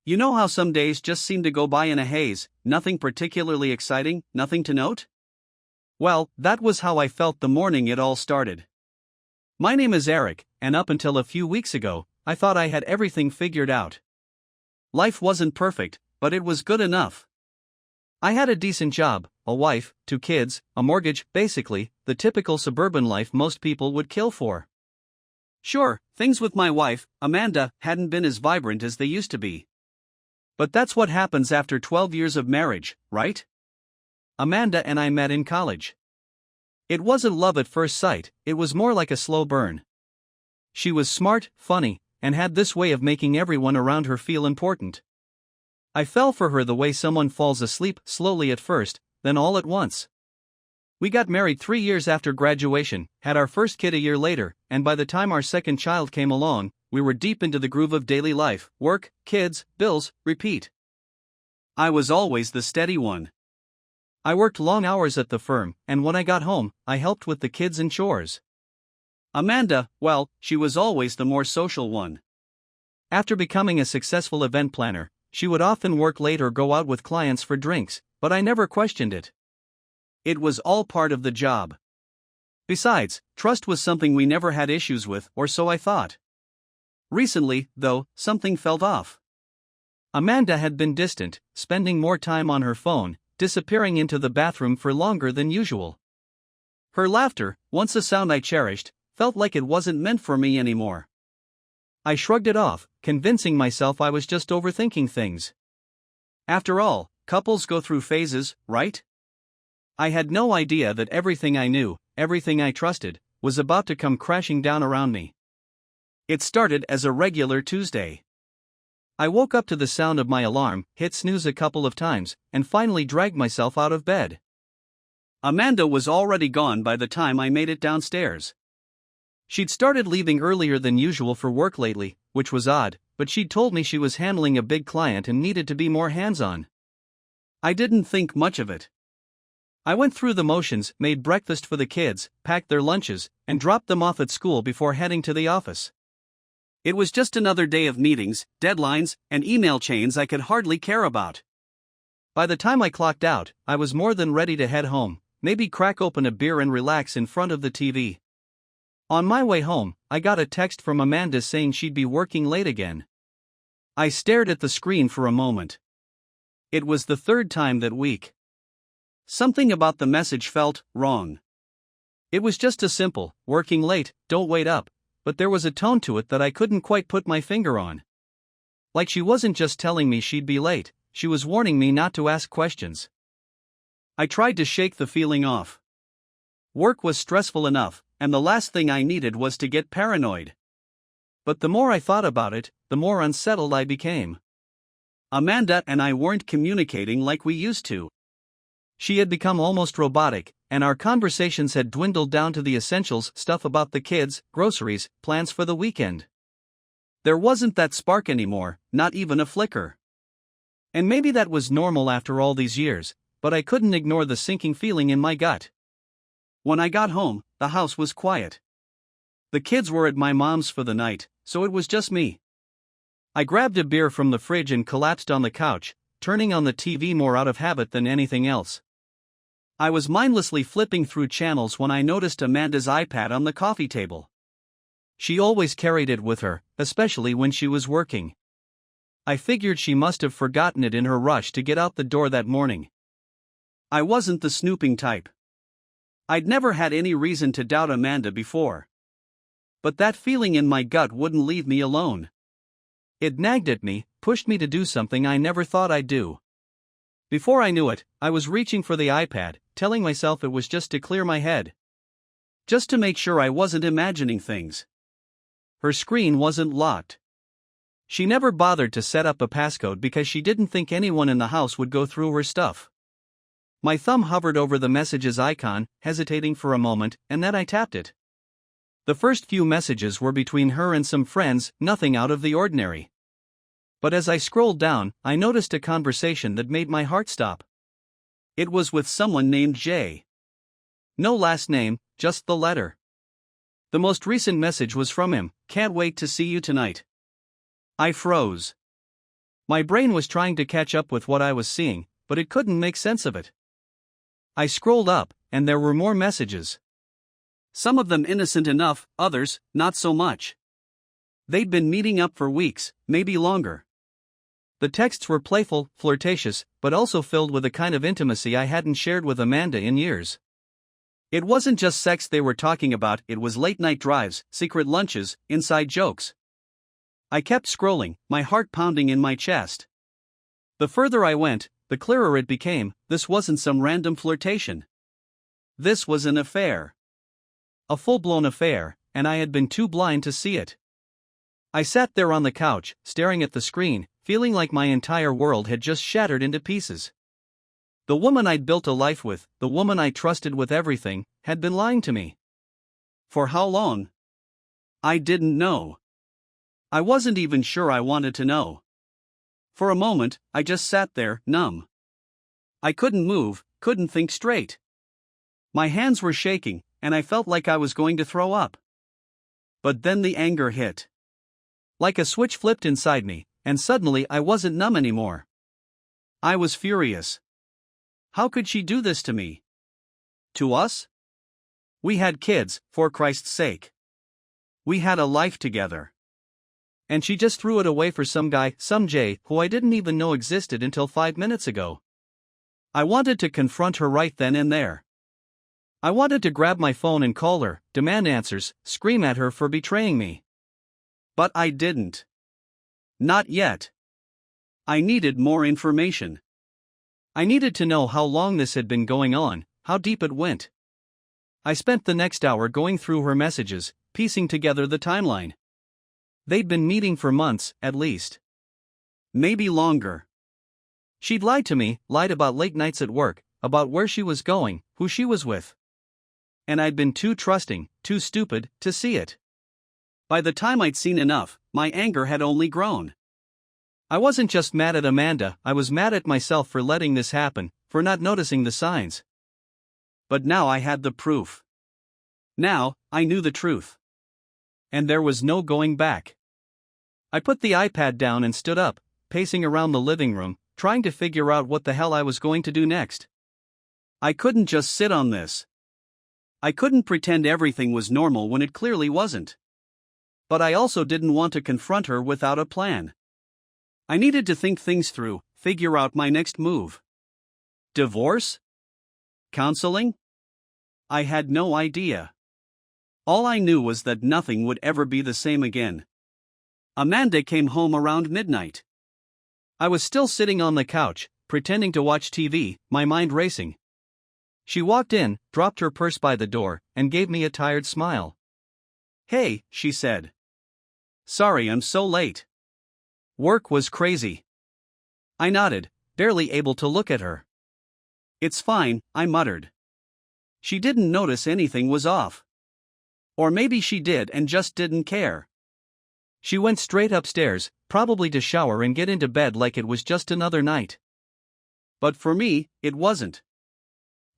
You know how some days just seem to go by in a haze, nothing particularly exciting, nothing to note? Well, that was how I felt the morning it all started. My name is Eric, and up until a few weeks ago, I thought I had everything figured out. Life wasn't perfect, but it was good enough. I had a decent job, a wife, 2 kids, a mortgage, basically, the typical suburban life most people would kill for. Sure, things with my wife, Amanda, hadn't been as vibrant as they used to be. But that's what happens after 12 years of marriage, right? Amanda and I met in college. It wasn't love at first sight, it was more like a slow burn. She was smart, funny, and had this way of making everyone around her feel important. I fell for her the way someone falls asleep, slowly at first, then all at once. We got married 3 years after graduation, had our first kid a year later, and by the time our second child came along, we were deep into the groove of daily life: work, kids, bills, repeat. I was always the steady one. I worked long hours at the firm, and when I got home, I helped with the kids and chores. Amanda, well, she was always the more social one. After becoming a successful event planner, she would often work late or go out with clients for drinks, but I never questioned it. It was all part of the job. Besides, trust was something we never had issues with, or so I thought. Recently, though, something felt off. Amanda had been distant, spending more time on her phone, disappearing into the bathroom for longer than usual. Her laughter, once a sound I cherished, felt like it wasn't meant for me anymore. I shrugged it off, convincing myself I was just overthinking things. After all, couples go through phases, right? I had no idea that everything I knew, everything I trusted, was about to come crashing down around me. It started as a regular Tuesday. I woke up to the sound of my alarm, hit snooze a couple of times, and finally dragged myself out of bed. Amanda was already gone by the time I made it downstairs. She'd started leaving earlier than usual for work lately, which was odd, but she'd told me she was handling a big client and needed to be more hands-on. I didn't think much of it. I went through the motions, made breakfast for the kids, packed their lunches, and dropped them off at school before heading to the office. It was just another day of meetings, deadlines, and email chains I could hardly care about. By the time I clocked out, I was more than ready to head home, maybe crack open a beer and relax in front of the TV. On my way home, I got a text from Amanda saying she'd be working late again. I stared at the screen for a moment. It was the 3rd time that week. Something about the message felt wrong. It was just a simple, working late, don't wait up, but there was a tone to it that I couldn't quite put my finger on. Like she wasn't just telling me she'd be late, she was warning me not to ask questions. I tried to shake the feeling off. Work was stressful enough, and the last thing I needed was to get paranoid. But the more I thought about it, the more unsettled I became. Amanda and I weren't communicating like we used to. She had become almost robotic, and our conversations had dwindled down to the essentials, stuff about the kids, groceries, plans for the weekend. There wasn't that spark anymore, not even a flicker. And maybe that was normal after all these years, but I couldn't ignore the sinking feeling in my gut. When I got home, the house was quiet. The kids were at my mom's for the night, so it was just me. I grabbed a beer from the fridge and collapsed on the couch, turning on the TV more out of habit than anything else. I was mindlessly flipping through channels when I noticed Amanda's iPad on the coffee table. She always carried it with her, especially when she was working. I figured she must have forgotten it in her rush to get out the door that morning. I wasn't the snooping type. I'd never had any reason to doubt Amanda before. But that feeling in my gut wouldn't leave me alone. It nagged at me, pushed me to do something I never thought I'd do. Before I knew it, I was reaching for the iPad, telling myself it was just to clear my head. Just to make sure I wasn't imagining things. Her screen wasn't locked. She never bothered to set up a passcode because she didn't think anyone in the house would go through her stuff. My thumb hovered over the messages icon, hesitating for a moment, and then I tapped it. The first few messages were between her and some friends, nothing out of the ordinary. But as I scrolled down, I noticed a conversation that made my heart stop. It was with someone named Jay. No last name, just the letter. The most recent message was from him: "Can't wait to see you tonight." I froze. My brain was trying to catch up with what I was seeing, but it couldn't make sense of it. I scrolled up, and there were more messages. Some of them innocent enough, others, not so much. They'd been meeting up for weeks, maybe longer. The texts were playful, flirtatious, but also filled with a kind of intimacy I hadn't shared with Amanda in years. It wasn't just sex they were talking about, it was late-night drives, secret lunches, inside jokes. I kept scrolling, my heart pounding in my chest. The further I went, the clearer it became, this wasn't some random flirtation. This was an affair. A full-blown affair, and I had been too blind to see it. I sat there on the couch, staring at the screen, feeling like my entire world had just shattered into pieces. The woman I'd built a life with, the woman I trusted with everything, had been lying to me. For how long? I didn't know. I wasn't even sure I wanted to know. For a moment, I just sat there, numb. I couldn't move, couldn't think straight. My hands were shaking, and I felt like I was going to throw up. But then the anger hit. Like a switch flipped inside me, and suddenly I wasn't numb anymore. I was furious. How could she do this to me? To us? We had kids, for Christ's sake. We had a life together. And she just threw it away for some guy, some Jay, who I didn't even know existed until 5 minutes ago. I wanted to confront her right then and there. I wanted to grab my phone and call her, demand answers, scream at her for betraying me. But I didn't. Not yet. I needed more information. I needed to know how long this had been going on, how deep it went. I spent the next hour going through her messages, piecing together the timeline. They'd been meeting for months, at least. Maybe longer. She'd lied to me, lied about late nights at work, about where she was going, who she was with. And I'd been too trusting, too stupid, to see it. By the time I'd seen enough, my anger had only grown. I wasn't just mad at Amanda, I was mad at myself for letting this happen, for not noticing the signs. But now I had the proof. Now, I knew the truth. And there was no going back. I put the iPad down and stood up, pacing around the living room, trying to figure out what the hell I was going to do next. I couldn't just sit on this. I couldn't pretend everything was normal when it clearly wasn't. But I also didn't want to confront her without a plan. I needed to think things through, figure out my next move. Divorce? Counseling? I had no idea. All I knew was that nothing would ever be the same again. Amanda came home around midnight. I was still sitting on the couch, pretending to watch TV, my mind racing. She walked in, dropped her purse by the door, and gave me a tired smile. "Hey," she said. "Sorry I'm so late. Work was crazy." I nodded, barely able to look at her. "It's fine," I muttered. She didn't notice anything was off. Or maybe she did and just didn't care. She went straight upstairs, probably to shower and get into bed like it was just another night. But for me, it wasn't.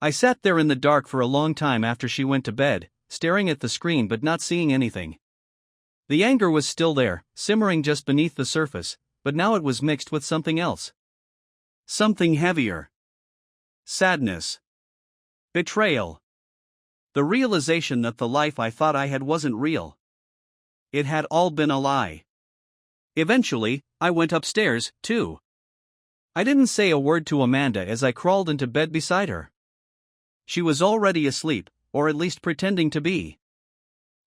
I sat there in the dark for a long time after she went to bed, staring at the screen but not seeing anything. The anger was still there, simmering just beneath the surface, but now it was mixed with something else. Something heavier. Sadness. Betrayal. The realization that the life I thought I had wasn't real. It had all been a lie. Eventually, I went upstairs, too. I didn't say a word to Amanda as I crawled into bed beside her. She was already asleep, or at least pretending to be.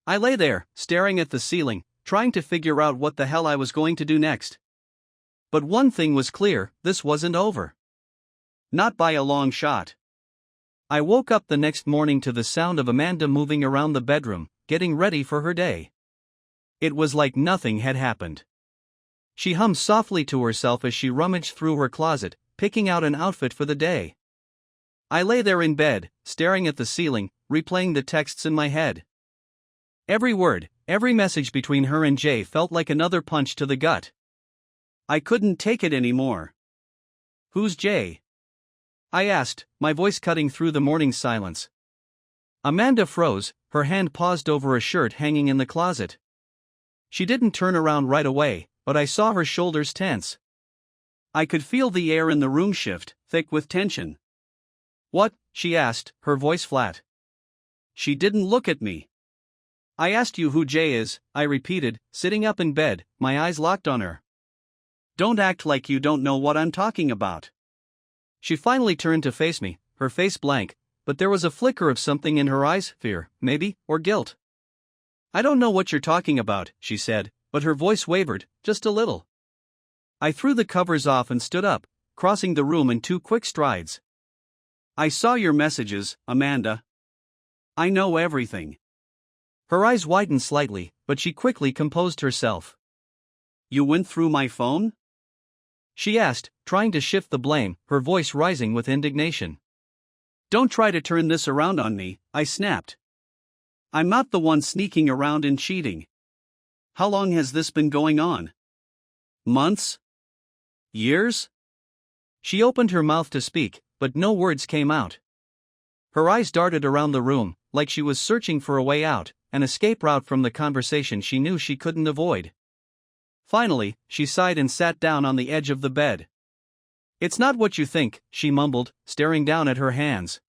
I lay there, staring at the ceiling, trying to figure out what the hell I was going to do next. But one thing was clear, this wasn't over. Not by a long shot. I woke up the next morning to the sound of Amanda moving around the bedroom, getting ready for her day. It was like nothing had happened. She hummed softly to herself as she rummaged through her closet, picking out an outfit for the day. I lay there in bed, staring at the ceiling, replaying the texts in my head. Every word, every message between her and Jay felt like another punch to the gut. I couldn't take it anymore. "Who's Jay?" I asked, my voice cutting through the morning silence. Amanda froze, her hand paused over a shirt hanging in the closet. She didn't turn around right away, but I saw her shoulders tense. I could feel the air in the room shift, thick with tension. "What?" she asked, her voice flat. She didn't look at me. "I asked you who Jay is," I repeated, sitting up in bed, my eyes locked on her. "Don't act like you don't know what I'm talking about." She finally turned to face me, her face blank, but there was a flicker of something in her eyes, fear, maybe, or guilt. "I don't know what you're talking about," she said, but her voice wavered, just a little. I threw the covers off and stood up, crossing the room in 2 quick strides. "I saw your messages, Amanda. I know everything." Her eyes widened slightly, but she quickly composed herself. "You went through my phone?" she asked, trying to shift the blame, her voice rising with indignation. "Don't try to turn this around on me," I snapped. "I'm not the one sneaking around and cheating. How long has this been going on? Months? Years?" She opened her mouth to speak, but no words came out. Her eyes darted around the room, like she was searching for a way out, an escape route from the conversation she knew she couldn't avoid. Finally, she sighed and sat down on the edge of the bed. "It's not what you think," she mumbled, staring down at her hands.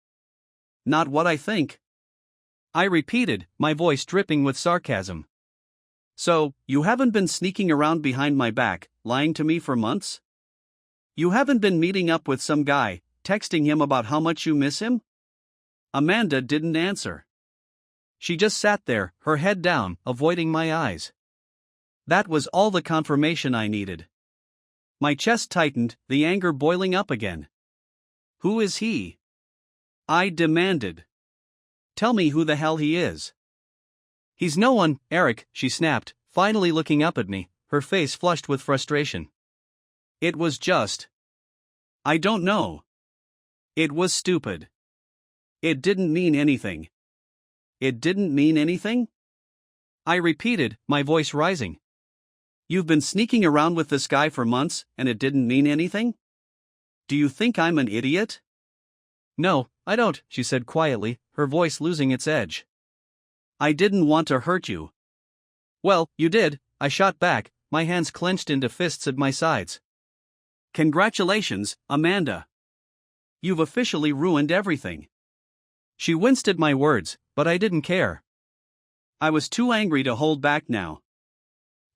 "Not what I think?" I repeated, my voice dripping with sarcasm. "So, you haven't been sneaking around behind my back, lying to me for months? You haven't been meeting up with some guy, texting him about how much you miss him?" Amanda didn't answer. She just sat there, her head down, avoiding my eyes. That was all the confirmation I needed. My chest tightened, the anger boiling up again. "Who is he?" I demanded. "Tell me who the hell he is." "He's no one, Eric," she snapped, finally looking up at me, her face flushed with frustration. "It was just. I don't know. It was stupid. It didn't mean anything." "It didn't mean anything?" I repeated, my voice rising. "You've been sneaking around with this guy for months, and it didn't mean anything? Do you think I'm an idiot?" "No, I don't," she said quietly, her voice losing its edge. "I didn't want to hurt you." "Well, you did," I shot back, my hands clenched into fists at my sides. "Congratulations, Amanda. You've officially ruined everything." She winced at my words, but I didn't care. I was too angry to hold back now.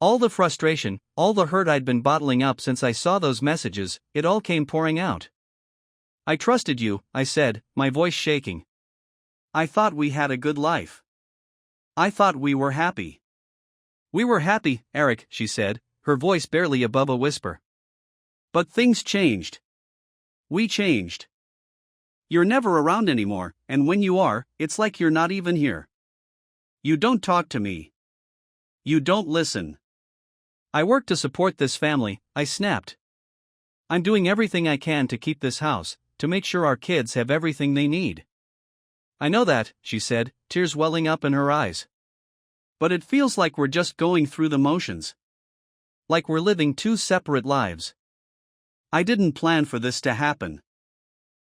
All the frustration, all the hurt I'd been bottling up since I saw those messages, it all came pouring out. "I trusted you," I said, my voice shaking. "I thought we had a good life. I thought we were happy." "We were happy, Eric," she said, her voice barely above a whisper. "But things changed. We changed. You're never around anymore, and when you are, it's like you're not even here. You don't talk to me. You don't listen. I work to support this family," I snapped. "I'm doing everything I can to keep this house, to make sure our kids have everything they need." "I know that," she said, tears welling up in her eyes. "But it feels like we're just going through the motions. Like we're living 2 separate lives. I didn't plan for this to happen.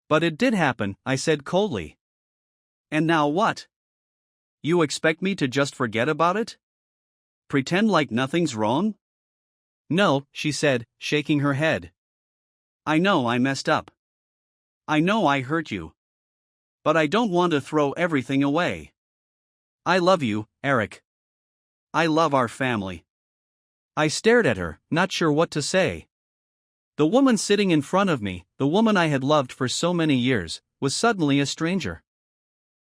But it did happen," I said coldly. "And now what? You expect me to just forget about it? Pretend like nothing's wrong?" "No," she said, shaking her head. "I know I messed up. I know I hurt you. But I don't want to throw everything away. I love you, Eric. I love our family." I stared at her, not sure what to say. The woman sitting in front of me, the woman I had loved for so many years, was suddenly a stranger.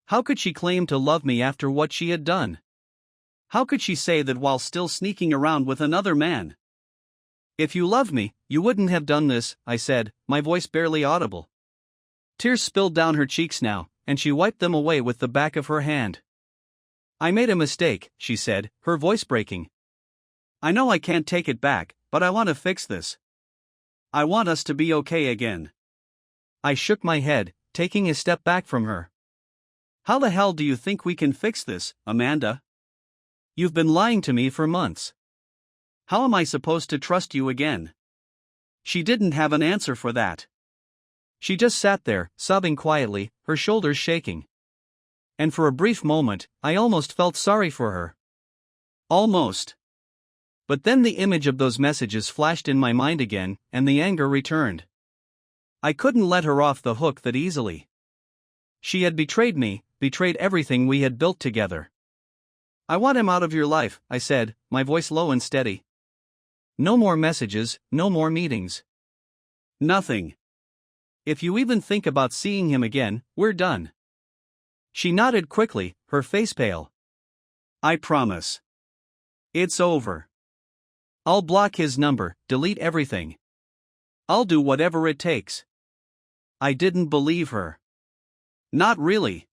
How could she claim to love me after what she had done? How could she say that while still sneaking around with another man? "If you loved me, you wouldn't have done this," I said, my voice barely audible. Tears spilled down her cheeks now, and she wiped them away with the back of her hand. "I made a mistake," she said, her voice breaking. "I know I can't take it back, but I want to fix this. I want us to be okay again." I shook my head, taking a step back from her. "How the hell do you think we can fix this, Amanda? You've been lying to me for months. How am I supposed to trust you again?" She didn't have an answer for that. She just sat there, sobbing quietly, her shoulders shaking. And for a brief moment, I almost felt sorry for her. Almost. But then the image of those messages flashed in my mind again, and the anger returned. I couldn't let her off the hook that easily. She had betrayed me, betrayed everything we had built together. "I want him out of your life," I said, my voice low and steady. "No more messages, no more meetings. Nothing. If you even think about seeing him again, we're done." She nodded quickly, her face pale. "I promise. It's over. I'll block his number, delete everything. I'll do whatever it takes." I didn't believe her. Not really.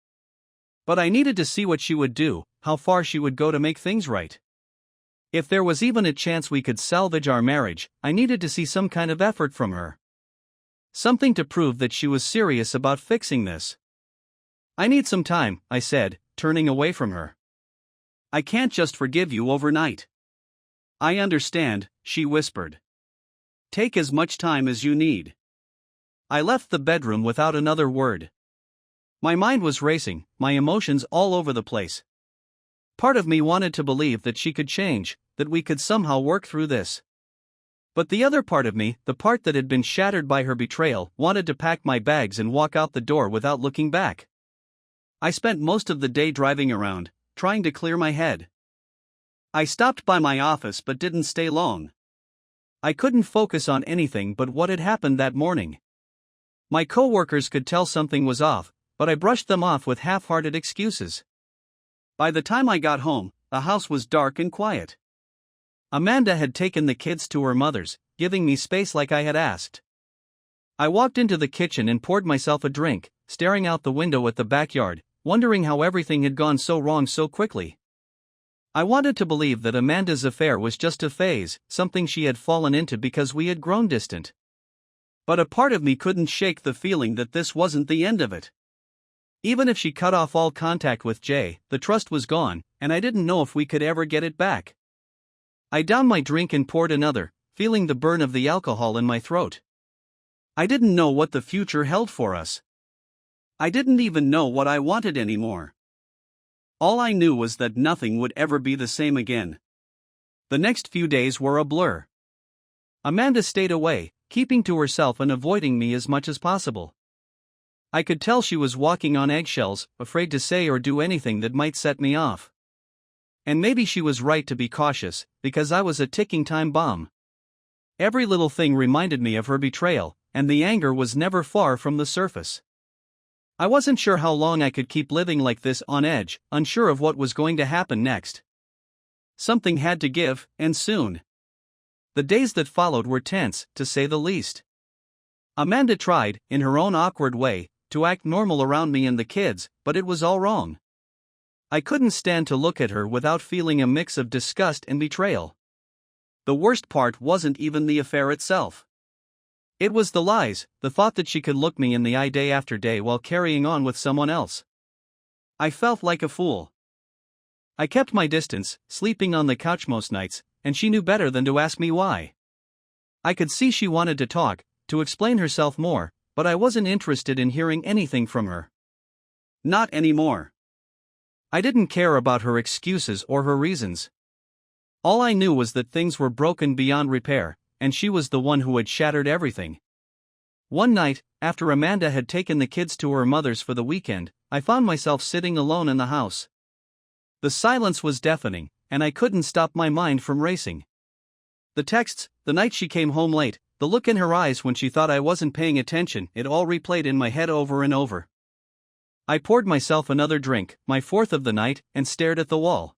But I needed to see what she would do, how far she would go to make things right. If there was even a chance we could salvage our marriage, I needed to see some kind of effort from her. Something to prove that she was serious about fixing this. "I need some time," I said, turning away from her. "I can't just forgive you overnight." "I understand," she whispered. "Take as much time as you need." I left the bedroom without another word. My mind was racing, my emotions all over the place. Part of me wanted to believe that she could change, that we could somehow work through this. But the other part of me, the part that had been shattered by her betrayal, wanted to pack my bags and walk out the door without looking back. I spent most of the day driving around, trying to clear my head. I stopped by my office but didn't stay long. I couldn't focus on anything but what had happened that morning. My coworkers could tell something was off, but I brushed them off with half-hearted excuses. By the time I got home, the house was dark and quiet. Amanda had taken the kids to her mother's, giving me space like I had asked. I walked into the kitchen and poured myself a drink, staring out the window at the backyard, wondering how everything had gone so wrong so quickly. I wanted to believe that Amanda's affair was just a phase, something she had fallen into because we had grown distant. But a part of me couldn't shake the feeling that this wasn't the end of it. Even if she cut off all contact with Jay, the trust was gone, and I didn't know if we could ever get it back. I downed my drink and poured another, feeling the burn of the alcohol in my throat. I didn't know what the future held for us. I didn't even know what I wanted anymore. All I knew was that nothing would ever be the same again. The next few days were a blur. Amanda stayed away, keeping to herself and avoiding me as much as possible. I could tell she was walking on eggshells, afraid to say or do anything that might set me off. And maybe she was right to be cautious, because I was a ticking time bomb. Every little thing reminded me of her betrayal, and the anger was never far from the surface. I wasn't sure how long I could keep living like this on edge, unsure of what was going to happen next. Something had to give, and soon. The days that followed were tense, to say the least. Amanda tried, in her own awkward way, to act normal around me and the kids, but it was all wrong. I couldn't stand to look at her without feeling a mix of disgust and betrayal. The worst part wasn't even the affair itself. It was the lies, the thought that she could look me in the eye day after day while carrying on with someone else. I felt like a fool. I kept my distance, sleeping on the couch most nights, and she knew better than to ask me why. I could see she wanted to talk, to explain herself more, but I wasn't interested in hearing anything from her. Not anymore. I didn't care about her excuses or her reasons. All I knew was that things were broken beyond repair, and she was the one who had shattered everything. One night, after Amanda had taken the kids to her mother's for the weekend, I found myself sitting alone in the house. The silence was deafening, and I couldn't stop my mind from racing. The texts, the night she came home late, the look in her eyes when she thought I wasn't paying attention, it all replayed in my head over and over. I poured myself another drink, my fourth of the night, and stared at the wall.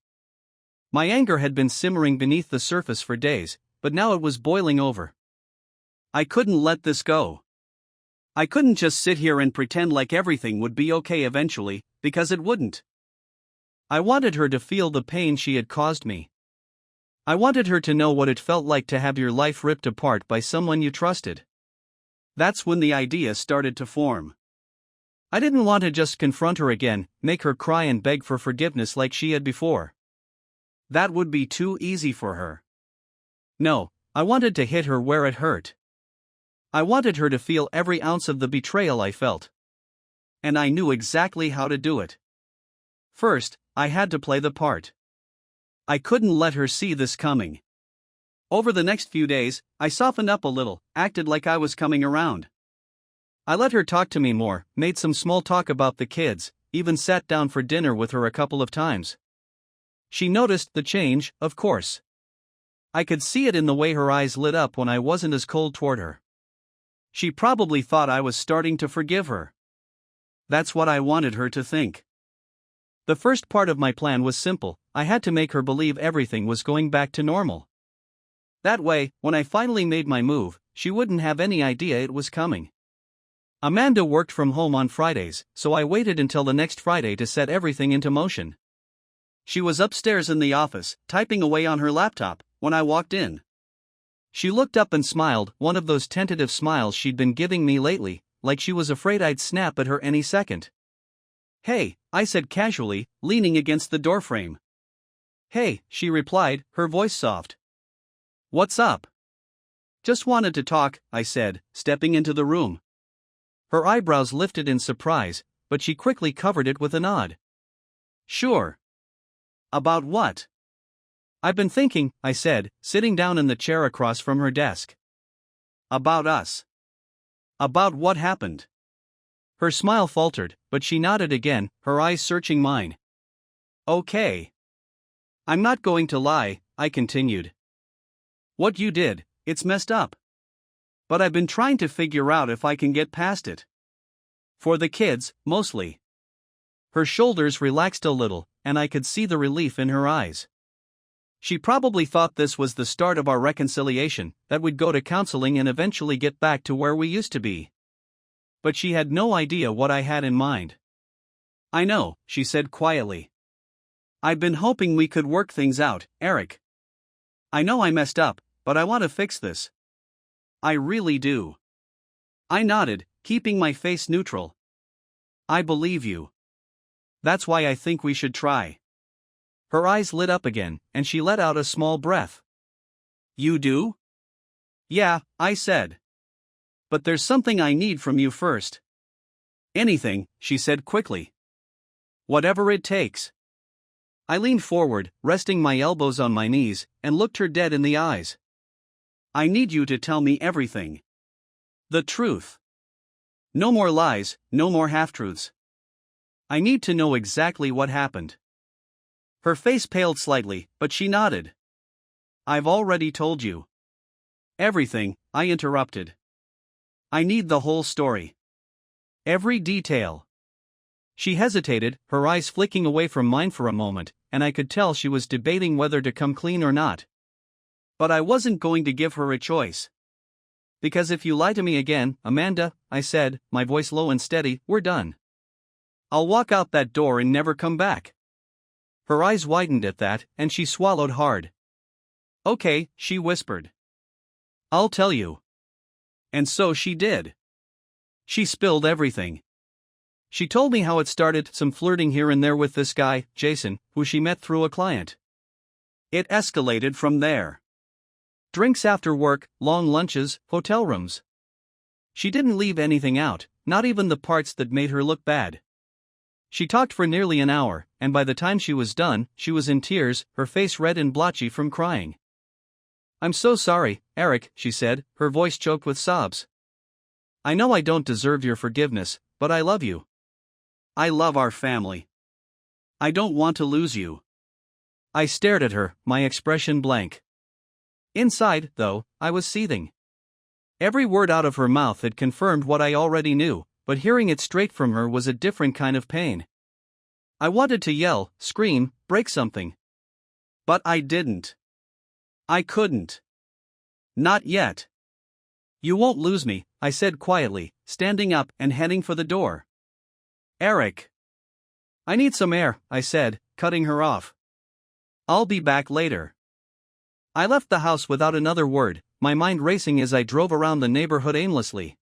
My anger had been simmering beneath the surface for days, but now it was boiling over. I couldn't let this go. I couldn't just sit here and pretend like everything would be okay eventually, because it wouldn't. I wanted her to feel the pain she had caused me. I wanted her to know what it felt like to have your life ripped apart by someone you trusted. That's when the idea started to form. I didn't want to just confront her again, make her cry and beg for forgiveness like she had before. That would be too easy for her. No, I wanted to hit her where it hurt. I wanted her to feel every ounce of the betrayal I felt. And I knew exactly how to do it. First, I had to play the part. I couldn't let her see this coming. Over the next few days, I softened up a little, acted like I was coming around. I let her talk to me more, made some small talk about the kids, even sat down for dinner with her a couple of times. She noticed the change, of course. I could see it in the way her eyes lit up when I wasn't as cold toward her. She probably thought I was starting to forgive her. That's what I wanted her to think. The first part of my plan was simple. I had to make her believe everything was going back to normal. That way, when I finally made my move, she wouldn't have any idea it was coming. Amanda worked from home on Fridays, so I waited until the next Friday to set everything into motion. She was upstairs in the office, typing away on her laptop, when I walked in. She looked up and smiled, one of those tentative smiles she'd been giving me lately, like she was afraid I'd snap at her any second. "Hey," I said casually, leaning against the doorframe. "Hey," she replied, her voice soft. "What's up?" "Just wanted to talk," I said, stepping into the room. Her eyebrows lifted in surprise, but she quickly covered it with a nod. "Sure. About what?" "I've been thinking," I said, sitting down in the chair across from her desk. "About us. About what happened." Her smile faltered, but she nodded again, her eyes searching mine. "Okay. I'm not going to lie," I continued. "What you did, it's messed up. But I've been trying to figure out if I can get past it. For the kids, mostly." Her shoulders relaxed a little, and I could see the relief in her eyes. She probably thought this was the start of our reconciliation, that we'd go to counseling and eventually get back to where we used to be. But she had no idea what I had in mind. "I know," she said quietly. "I've been hoping we could work things out, Eric. I know I messed up, but I want to fix this. I really do." I nodded, keeping my face neutral. "I believe you. That's why I think we should try." Her eyes lit up again, and she let out a small breath. "You do?" "Yeah," I said. "But there's something I need from you first." "Anything," she said quickly. "Whatever it takes." I leaned forward, resting my elbows on my knees, and looked her dead in the eyes. "I need you to tell me everything. The truth. No more lies, no more half-truths. I need to know exactly what happened." Her face paled slightly, but she nodded. "I've already told you." "Everything," I interrupted. "I need the whole story. Every detail." She hesitated, her eyes flicking away from mine for a moment, and I could tell she was debating whether to come clean or not. But I wasn't going to give her a choice. "Because if you lie to me again, Amanda," I said, my voice low and steady, "we're done. I'll walk out that door and never come back." Her eyes widened at that, and she swallowed hard. "Okay," she whispered. "I'll tell you." And so she did. She spilled everything. She told me how it started, some flirting here and there with this guy, Jason, who she met through a client. It escalated from there. Drinks after work, long lunches, hotel rooms. She didn't leave anything out, not even the parts that made her look bad. She talked for nearly an hour, and by the time she was done, she was in tears, her face red and blotchy from crying. "I'm so sorry, Eric," she said, her voice choked with sobs. "I know I don't deserve your forgiveness, but I love you. I love our family. I don't want to lose you." I stared at her, my expression blank. Inside, though, I was seething. Every word out of her mouth had confirmed what I already knew, but hearing it straight from her was a different kind of pain. I wanted to yell, scream, break something. But I didn't. I couldn't. Not yet. "You won't lose me," I said quietly, standing up and heading for the door. "Eric." "I need some air," I said, cutting her off. "I'll be back later." I left the house without another word, my mind racing as I drove around the neighborhood aimlessly.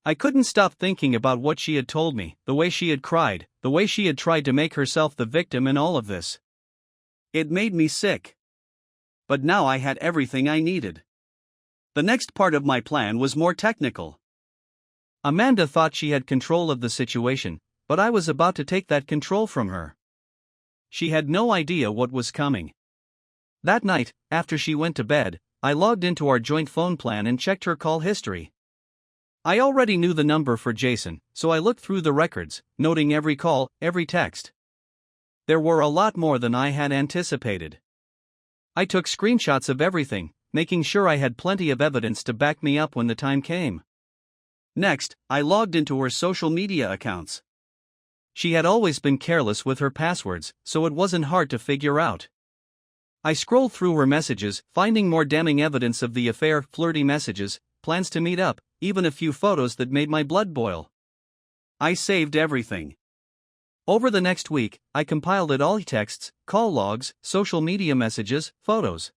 I couldn't stop thinking about what she had told me, the way she had cried, the way she had tried to make herself the victim in all of this. It made me sick. But now I had everything I needed. The next part of my plan was more technical. Amanda thought she had control of the situation, but I was about to take that control from her. She had no idea what was coming. That night, after she went to bed, I logged into our joint phone plan and checked her call history. I already knew the number for Jason, so I looked through the records, noting every call, every text. There were a lot more than I had anticipated. I took screenshots of everything, making sure I had plenty of evidence to back me up when the time came. Next, I logged into her social media accounts. She had always been careless with her passwords, so it wasn't hard to figure out. I scrolled through her messages, finding more damning evidence of the affair, flirty messages, plans to meet up, even a few photos that made my blood boil. I saved everything. Over the next week, I compiled it all: texts, call logs, social media messages, photos.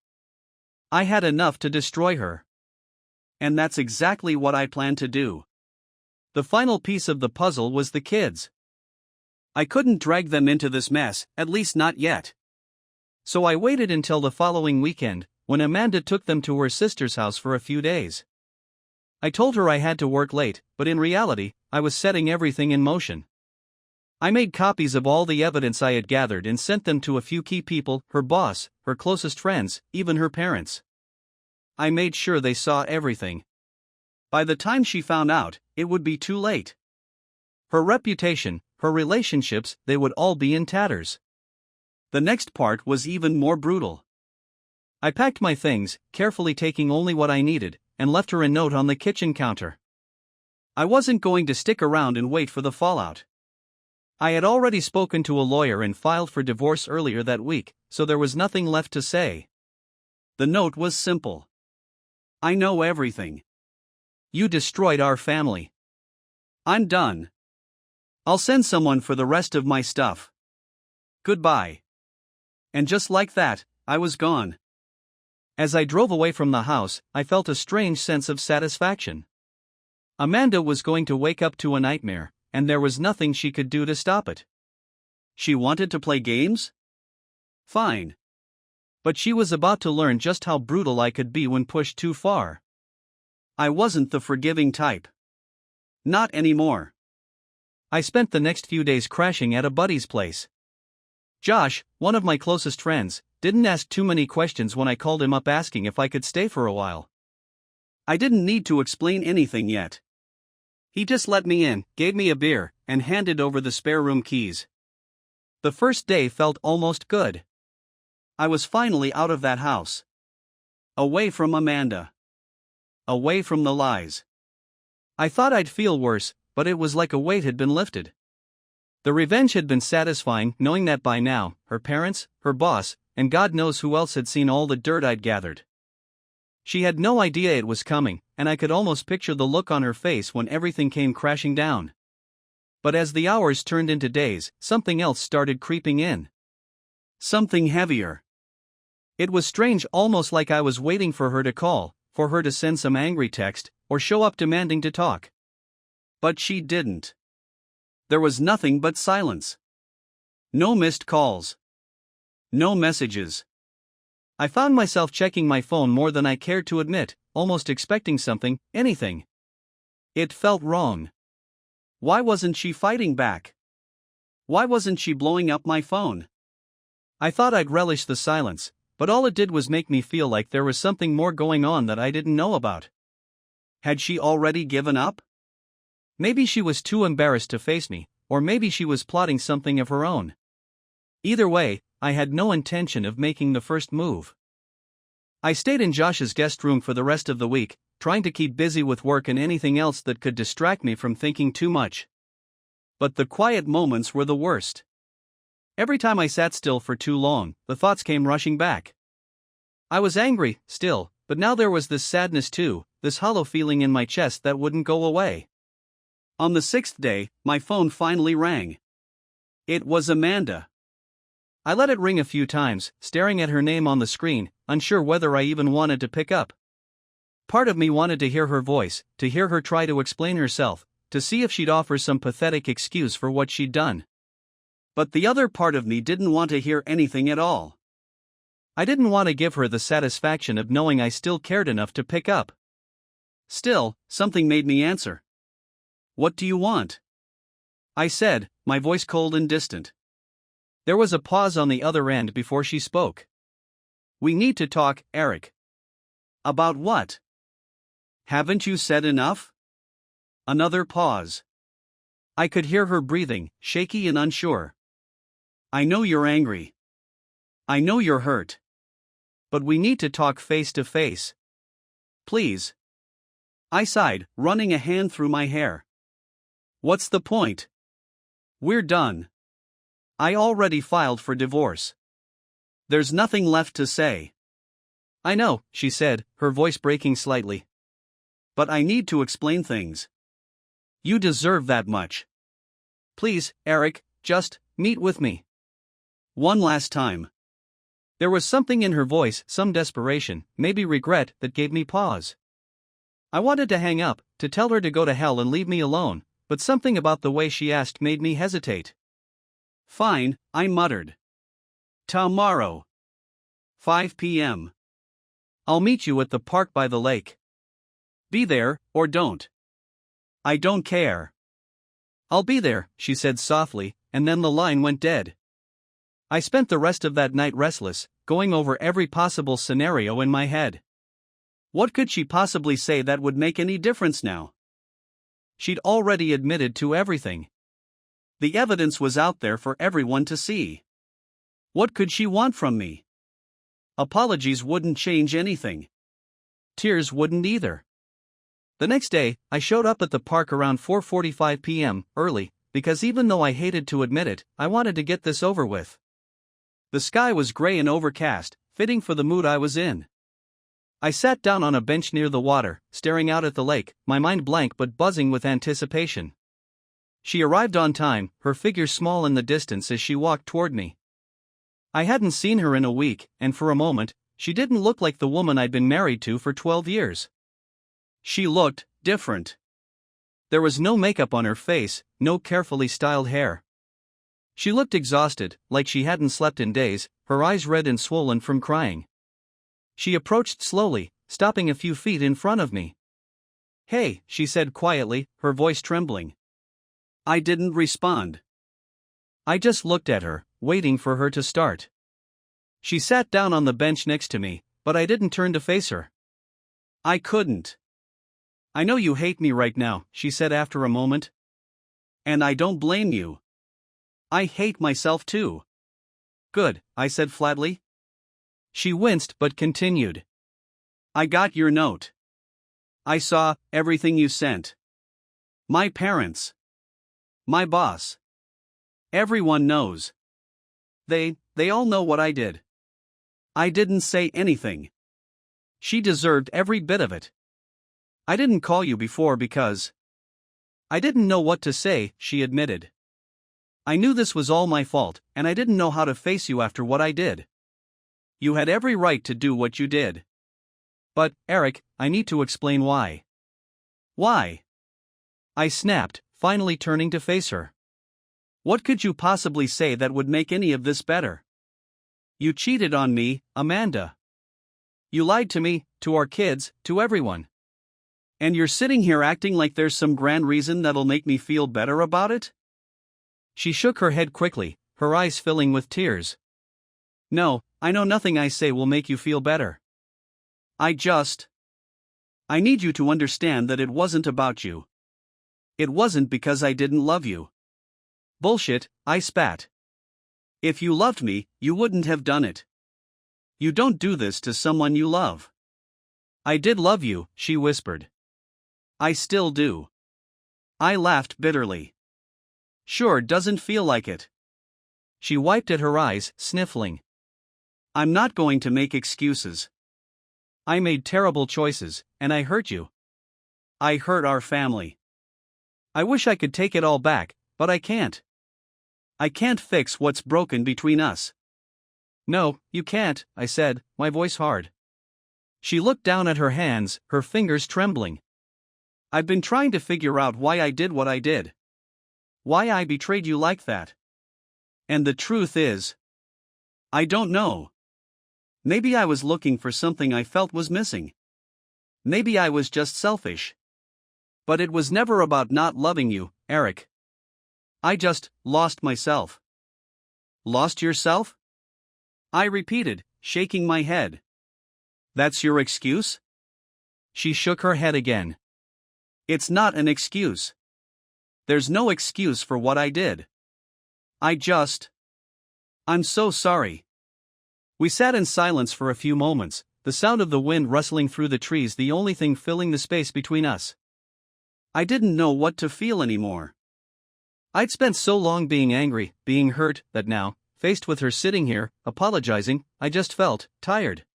I had enough to destroy her. And that's exactly what I planned to do. The final piece of the puzzle was the kids. I couldn't drag them into this mess, at least not yet. So I waited until the following weekend, when Amanda took them to her sister's house for a few days. I told her I had to work late, but in reality, I was setting everything in motion. I made copies of all the evidence I had gathered and sent them to a few key people: her boss, her closest friends, even her parents. I made sure they saw everything. By the time she found out, it would be too late. Her reputation, her relationships, they would all be in tatters. The next part was even more brutal. I packed my things, carefully taking only what I needed, and left her a note on the kitchen counter. I wasn't going to stick around and wait for the fallout. I had already spoken to a lawyer and filed for divorce earlier that week, so there was nothing left to say. The note was simple. I know everything. You destroyed our family. I'm done. I'll send someone for the rest of my stuff. Goodbye. And just like that, I was gone. As I drove away from the house, I felt a strange sense of satisfaction. Amanda was going to wake up to a nightmare, and there was nothing she could do to stop it. She wanted to play games? Fine. But she was about to learn just how brutal I could be when pushed too far. I wasn't the forgiving type. Not anymore. I spent the next few days crashing at a buddy's place. Josh, one of my closest friends, didn't ask too many questions when I called him up asking if I could stay for a while. I didn't need to explain anything yet. He just let me in, gave me a beer, and handed over the spare room keys. The first day felt almost good. I was finally out of that house. Away from Amanda. Away from the lies. I thought I'd feel worse, but it was like a weight had been lifted. The revenge had been satisfying, knowing that by now, her parents, her boss, and God knows who else had seen all the dirt I'd gathered. She had no idea it was coming, and I could almost picture the look on her face when everything came crashing down. But as the hours turned into days, something else started creeping in. Something heavier. It was strange, almost like I was waiting for her to call, for her to send some angry text, or show up demanding to talk. But she didn't. There was nothing but silence. No missed calls. No messages. I found myself checking my phone more than I cared to admit, almost expecting something, anything. It felt wrong. Why wasn't she fighting back? Why wasn't she blowing up my phone? I thought I'd relish the silence, but all it did was make me feel like there was something more going on that I didn't know about. Had she already given up? Maybe she was too embarrassed to face me, or maybe she was plotting something of her own. Either way, I had no intention of making the first move. I stayed in Josh's guest room for the rest of the week, trying to keep busy with work and anything else that could distract me from thinking too much. But the quiet moments were the worst. Every time I sat still for too long, the thoughts came rushing back. I was angry, still, but now there was this sadness too, this hollow feeling in my chest that wouldn't go away. On the 6th day, my phone finally rang. It was Amanda. I let it ring a few times, staring at her name on the screen, unsure whether I even wanted to pick up. Part of me wanted to hear her voice, to hear her try to explain herself, to see if she'd offer some pathetic excuse for what she'd done. But the other part of me didn't want to hear anything at all. I didn't want to give her the satisfaction of knowing I still cared enough to pick up. Still, something made me answer. "What do you want?" I said, my voice cold and distant. There was a pause on the other end before she spoke. "We need to talk, Eric." About what? Haven't you said enough? Another pause. I could hear her breathing, shaky and unsure. I know you're angry. I know you're hurt. But we need to talk face to face. Please. I sighed, running a hand through my hair. What's the point? We're done. I already filed for divorce. There's nothing left to say. I know, she said, her voice breaking slightly. But I need to explain things. You deserve that much. Please, Eric, just meet with me. One last time. There was something in her voice, some desperation, maybe regret, that gave me pause. I wanted to hang up, to tell her to go to hell and leave me alone, but something about the way she asked made me hesitate. Fine, I muttered. Tomorrow. 5 p.m. I'll meet you at the park by the lake. Be there, or don't. I don't care. I'll be there, she said softly, and then the line went dead. I spent the rest of that night restless, going over every possible scenario in my head. What could she possibly say that would make any difference now? She'd already admitted to everything. The evidence was out there for everyone to see. What could she want from me? Apologies wouldn't change anything. Tears wouldn't either. The next day, I showed up at the park around 4:45 p.m., early, because even though I hated to admit it, I wanted to get this over with. The sky was gray and overcast, fitting for the mood I was in. I sat down on a bench near the water, staring out at the lake, my mind blank but buzzing with anticipation. She arrived on time, her figure small in the distance as she walked toward me. I hadn't seen her in a week, and for a moment, she didn't look like the woman I'd been married to for 12 years. She looked different. There was no makeup on her face, no carefully styled hair. She looked exhausted, like she hadn't slept in days, her eyes red and swollen from crying. She approached slowly, stopping a few feet in front of me. Hey, she said quietly, her voice trembling. I didn't respond. I just looked at her, waiting for her to start. She sat down on the bench next to me, but I didn't turn to face her. I couldn't. I know you hate me right now, she said after a moment. And I don't blame you. I hate myself too. Good, I said flatly. She winced but continued. I got your note. I saw everything you sent. My parents. My boss. Everyone knows. They all know what I did. I didn't say anything. She deserved every bit of it. I didn't call you before because I didn't know what to say, she admitted. I knew this was all my fault, and I didn't know how to face you after what I did. You had every right to do what you did. But, Eric, I need to explain why. Why? I snapped, finally turning to face her. What could you possibly say that would make any of this better? You cheated on me, Amanda. You lied to me, to our kids, to everyone. And you're sitting here acting like there's some grand reason that'll make me feel better about it? She shook her head quickly, her eyes filling with tears. No, I know nothing I say will make you feel better. I need you to understand that it wasn't about you. It wasn't because I didn't love you. Bullshit, I spat. If you loved me, you wouldn't have done it. You don't do this to someone you love. I did love you, she whispered. I still do. I laughed bitterly. Sure doesn't feel like it. She wiped at her eyes, sniffling. I'm not going to make excuses. I made terrible choices, and I hurt you. I hurt our family. I wish I could take it all back, but I can't. I can't fix what's broken between us. No, you can't, I said, my voice hard. She looked down at her hands, her fingers trembling. I've been trying to figure out why I did what I did. Why I betrayed you like that. And the truth is, I don't know. Maybe I was looking for something I felt was missing. Maybe I was just selfish. But it was never about not loving you, Eric. I just lost myself. Lost yourself? I repeated, shaking my head. That's your excuse? She shook her head again. It's not an excuse. There's no excuse for what I did. I'm so sorry. We sat in silence for a few moments, the sound of the wind rustling through the trees the only thing filling the space between us. I didn't know what to feel anymore. I'd spent so long being angry, being hurt, that now, faced with her sitting here, apologizing, I just felt tired.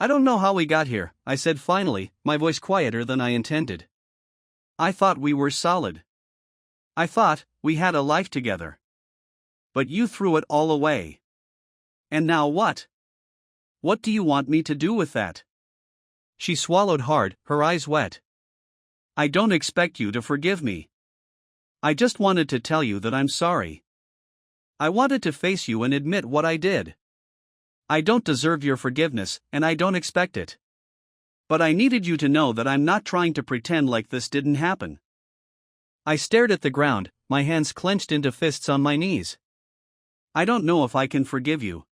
I don't know how we got here, I said finally, my voice quieter than I intended. I thought we were solid. I thought we had a life together. But you threw it all away. And now what? What do you want me to do with that? She swallowed hard, her eyes wet. I don't expect you to forgive me. I just wanted to tell you that I'm sorry. I wanted to face you and admit what I did. I don't deserve your forgiveness, and I don't expect it. But I needed you to know that I'm not trying to pretend like this didn't happen. I stared at the ground, my hands clenched into fists on my knees. I don't know if I can forgive you.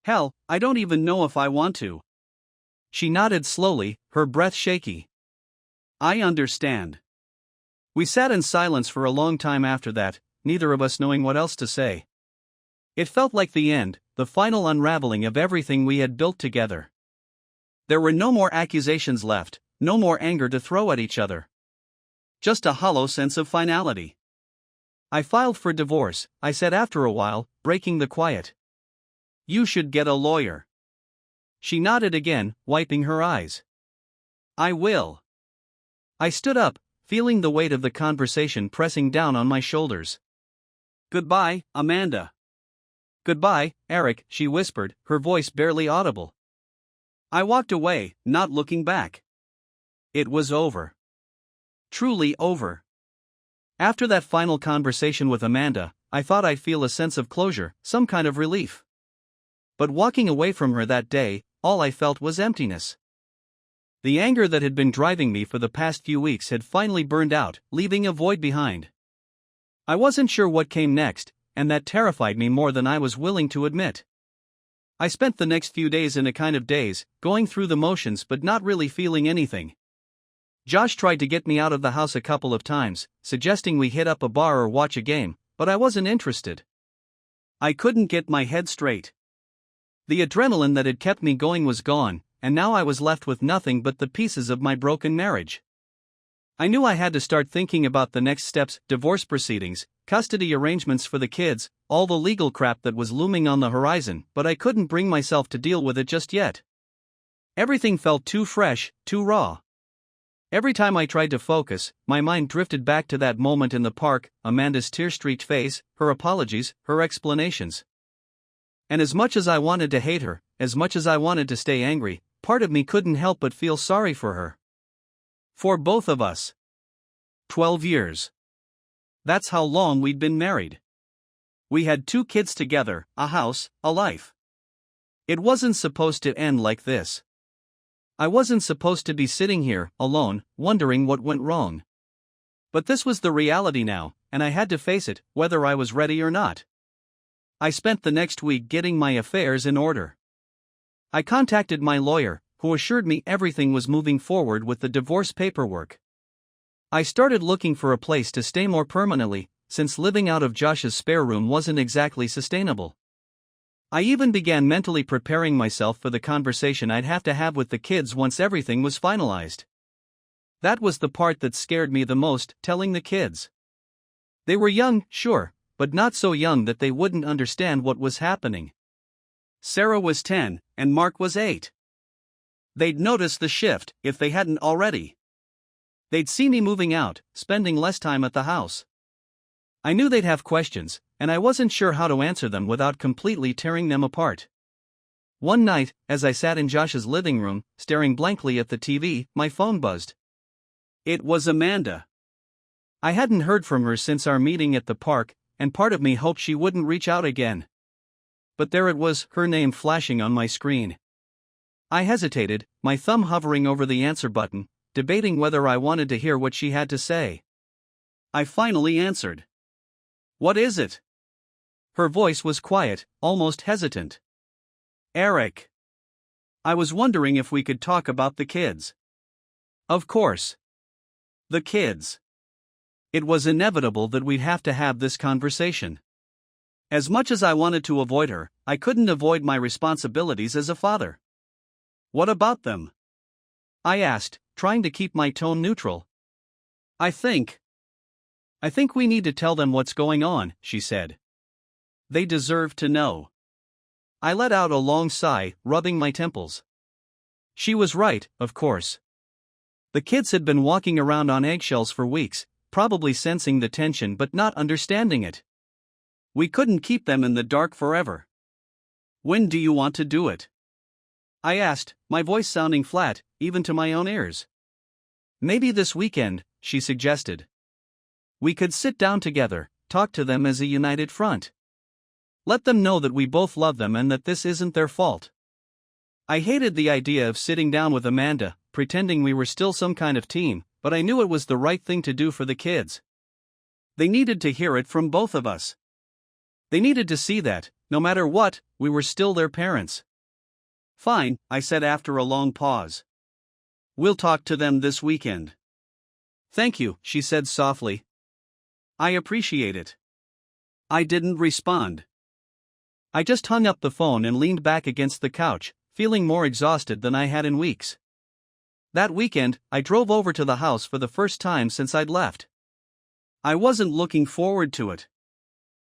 Hell, I don't even know if I want to. She nodded slowly, her breath shaky. I understand. We sat in silence for a long time after that, neither of us knowing what else to say. It felt like the end, the final unraveling of everything we had built together. There were no more accusations left, no more anger to throw at each other. Just a hollow sense of finality. I filed for divorce, I said after a while, breaking the quiet. You should get a lawyer. She nodded again, wiping her eyes. I will. I stood up, feeling the weight of the conversation pressing down on my shoulders. Goodbye, Amanda. Goodbye, Eric, she whispered, her voice barely audible. I walked away, not looking back. It was over. Truly over. After that final conversation with Amanda, I thought I'd feel a sense of closure, some kind of relief. But walking away from her that day, all I felt was emptiness. The anger that had been driving me for the past few weeks had finally burned out, leaving a void behind. I wasn't sure what came next, and that terrified me more than I was willing to admit. I spent the next few days in a kind of daze, going through the motions but not really feeling anything. Josh tried to get me out of the house a couple of times, suggesting we hit up a bar or watch a game, but I wasn't interested. I couldn't get my head straight. The adrenaline that had kept me going was gone, and now I was left with nothing but the pieces of my broken marriage. I knew I had to start thinking about the next steps, divorce proceedings, custody arrangements for the kids, all the legal crap that was looming on the horizon, but I couldn't bring myself to deal with it just yet. Everything felt too fresh, too raw. Every time I tried to focus, my mind drifted back to that moment in the park, Amanda's tear-streaked face, her apologies, her explanations. And as much as I wanted to hate her, as much as I wanted to stay angry, part of me couldn't help but feel sorry for her. For both of us. 12 years. That's how long we'd been married. We had 2 kids together, a house, a life. It wasn't supposed to end like this. I wasn't supposed to be sitting here, alone, wondering what went wrong. But this was the reality now, and I had to face it, whether I was ready or not. I spent the next week getting my affairs in order. I contacted my lawyer, who assured me everything was moving forward with the divorce paperwork. I started looking for a place to stay more permanently, since living out of Josh's spare room wasn't exactly sustainable. I even began mentally preparing myself for the conversation I'd have to have with the kids once everything was finalized. That was the part that scared me the most, telling the kids. They were young, sure, but not so young that they wouldn't understand what was happening. Sarah was 10, and Mark was 8. They'd notice the shift, if they hadn't already. They'd see me moving out, spending less time at the house. I knew they'd have questions, and I wasn't sure how to answer them without completely tearing them apart. One night, as I sat in Josh's living room, staring blankly at the TV, my phone buzzed. It was Amanda. I hadn't heard from her since our meeting at the park, and part of me hoped she wouldn't reach out again. But there it was, her name flashing on my screen. I hesitated, my thumb hovering over the answer button, debating whether I wanted to hear what she had to say. I finally answered. What is it? Her voice was quiet, almost hesitant. Eric. I was wondering if we could talk about the kids. Of course. The kids. It was inevitable that we'd have to have this conversation. As much as I wanted to avoid her, I couldn't avoid my responsibilities as a father. What about them? I asked, trying to keep my tone neutral. I think we need to tell them what's going on, she said. They deserve to know. I let out a long sigh, rubbing my temples. She was right, of course. The kids had been walking around on eggshells for weeks, probably sensing the tension but not understanding it. We couldn't keep them in the dark forever. When do you want to do it? I asked, my voice sounding flat, even to my own ears. Maybe this weekend, she suggested. We could sit down together, talk to them as a united front. Let them know that we both love them and that this isn't their fault. I hated the idea of sitting down with Amanda, pretending we were still some kind of team, but I knew it was the right thing to do for the kids. They needed to hear it from both of us. They needed to see that, no matter what, we were still their parents. Fine, I said after a long pause. We'll talk to them this weekend. Thank you, she said softly. I appreciate it. I didn't respond. I just hung up the phone and leaned back against the couch, feeling more exhausted than I had in weeks. That weekend, I drove over to the house for the first time since I'd left. I wasn't looking forward to it.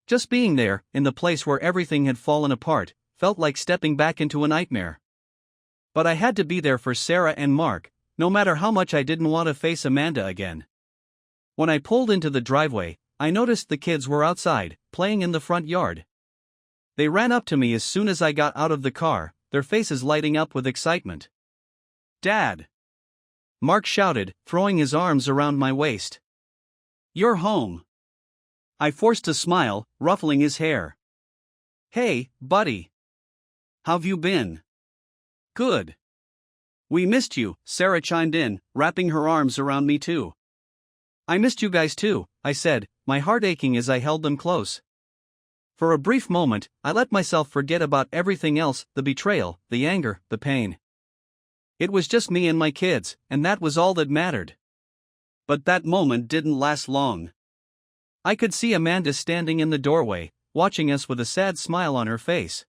Just being there, in the place where everything had fallen apart, felt like stepping back into a nightmare. But I had to be there for Sarah and Mark, no matter how much I didn't want to face Amanda again. When I pulled into the driveway, I noticed the kids were outside, playing in the front yard. They ran up to me as soon as I got out of the car, their faces lighting up with excitement. Dad! Mark shouted, throwing his arms around my waist. You're home. I forced a smile, ruffling his hair. Hey, buddy. How've you been? Good. We missed you, Sarah chimed in, wrapping her arms around me too. I missed you guys too, I said, my heart aching as I held them close. For a brief moment, I let myself forget about everything else, the betrayal, the anger, the pain. It was just me and my kids, and that was all that mattered. But that moment didn't last long. I could see Amanda standing in the doorway, watching us with a sad smile on her face.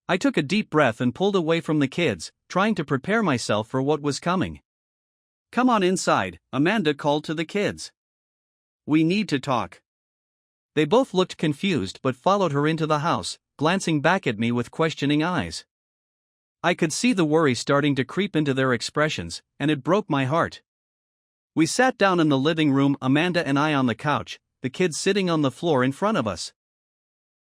I took a deep breath and pulled away from the kids, trying to prepare myself for what was coming. Come on inside, Amanda called to the kids. We need to talk. They both looked confused but followed her into the house, glancing back at me with questioning eyes. I could see the worry starting to creep into their expressions, and it broke my heart. We sat down in the living room, Amanda and I on the couch, the kids sitting on the floor in front of us.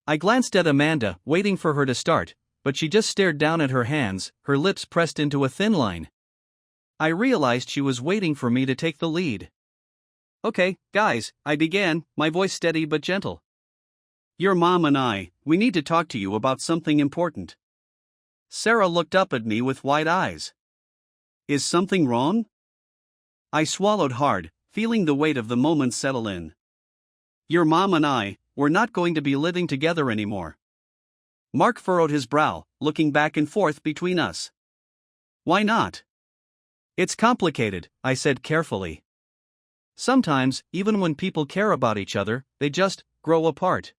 I glanced at Amanda, waiting for her to start, but she just stared down at her hands, her lips pressed into a thin line. I realized she was waiting for me to take the lead. Okay, guys, I began, my voice steady but gentle. Your mom and we need to talk to you about something important. Sarah looked up at me with wide eyes. Is something wrong? I swallowed hard, feeling the weight of the moment settle in. Your mom and we're not going to be living together anymore. Mark furrowed his brow, looking back and forth between us. Why not? It's complicated, I said carefully. Sometimes, even when people care about each other, they just grow apart.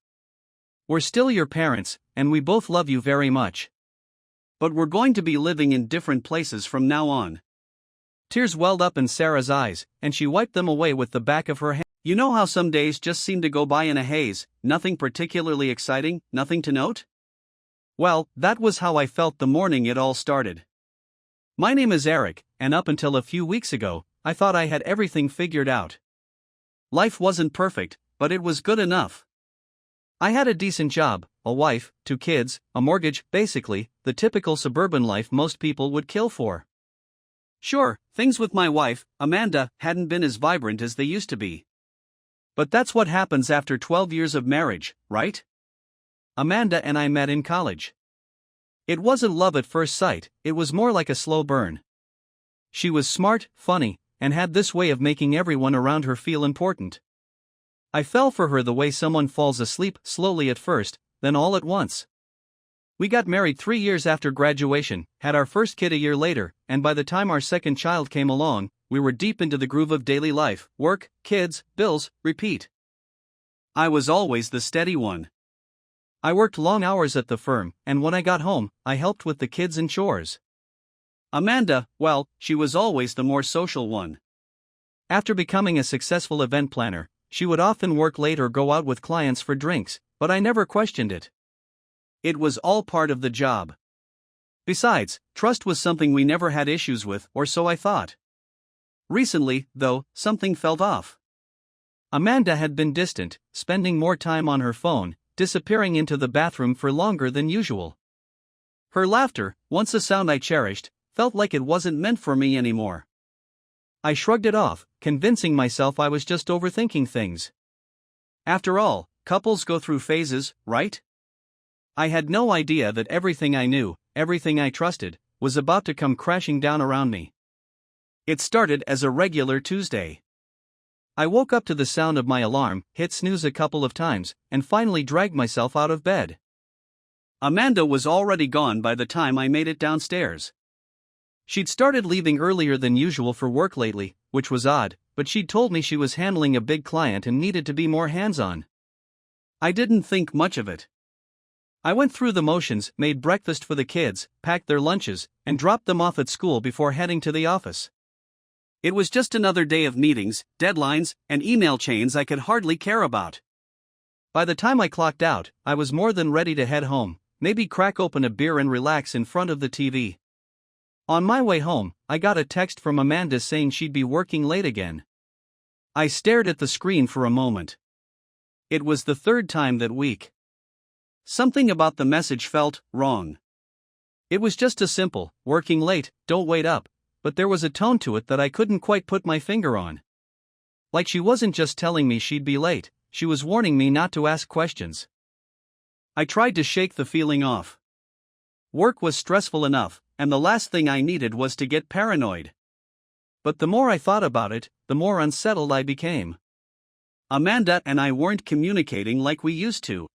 We're still your parents, and we both love you very much. But we're going to be living in different places from now on. Tears welled up in Sarah's eyes, and she wiped them away with the back of her hand. You know how some days just seem to go by in a haze, nothing particularly exciting, nothing to note? Well, that was how I felt the morning it all started. My name is Eric, and up until a few weeks ago, I thought I had everything figured out. Life wasn't perfect, but it was good enough. I had a decent job, a wife, 2 kids, a mortgage, basically, the typical suburban life most people would kill for. Sure, things with my wife, Amanda, hadn't been as vibrant as they used to be. But that's what happens after 12 years of marriage, right? Amanda and I met in college. It wasn't love at first sight, it was more like a slow burn. She was smart, funny, and had this way of making everyone around her feel important. I fell for her the way someone falls asleep, slowly at first, then all at once. We got married 3 years after graduation, had our first kid a year later, and by the time our second child came along, we were deep into the groove of daily life: work, kids, bills, repeat. I was always the steady one. I worked long hours at the firm, and when I got home, I helped with the kids and chores. Amanda, well, she was always the more social one. After becoming a successful event planner, she would often work late or go out with clients for drinks, but I never questioned it. It was all part of the job. Besides, trust was something we never had issues with, or so I thought. Recently, though, something felt off. Amanda had been distant, spending more time on her phone, disappearing into the bathroom for longer than usual. Her laughter, once a sound I cherished, felt like it wasn't meant for me anymore. I shrugged it off, convincing myself I was just overthinking things. After all, couples go through phases, right? I had no idea that everything I knew, everything I trusted, was about to come crashing down around me. It started as a regular Tuesday. I woke up to the sound of my alarm, hit snooze a couple of times, and finally dragged myself out of bed. Amanda was already gone by the time I made it downstairs. She'd started leaving earlier than usual for work lately, which was odd, but she'd told me she was handling a big client and needed to be more hands-on. I didn't think much of it. I went through the motions, made breakfast for the kids, packed their lunches, and dropped them off at school before heading to the office. It was just another day of meetings, deadlines, and email chains I could hardly care about. By the time I clocked out, I was more than ready to head home, maybe crack open a beer and relax in front of the TV. On my way home, I got a text from Amanda saying she'd be working late again. I stared at the screen for a moment. It was the third time that week. Something about the message felt wrong. It was just a simple, working late, don't wait up, but there was a tone to it that I couldn't quite put my finger on. Like she wasn't just telling me she'd be late, she was warning me not to ask questions. I tried to shake the feeling off. Work was stressful enough, and the last thing I needed was to get paranoid. But the more I thought about it, the more unsettled I became. Amanda and I weren't communicating like we used to.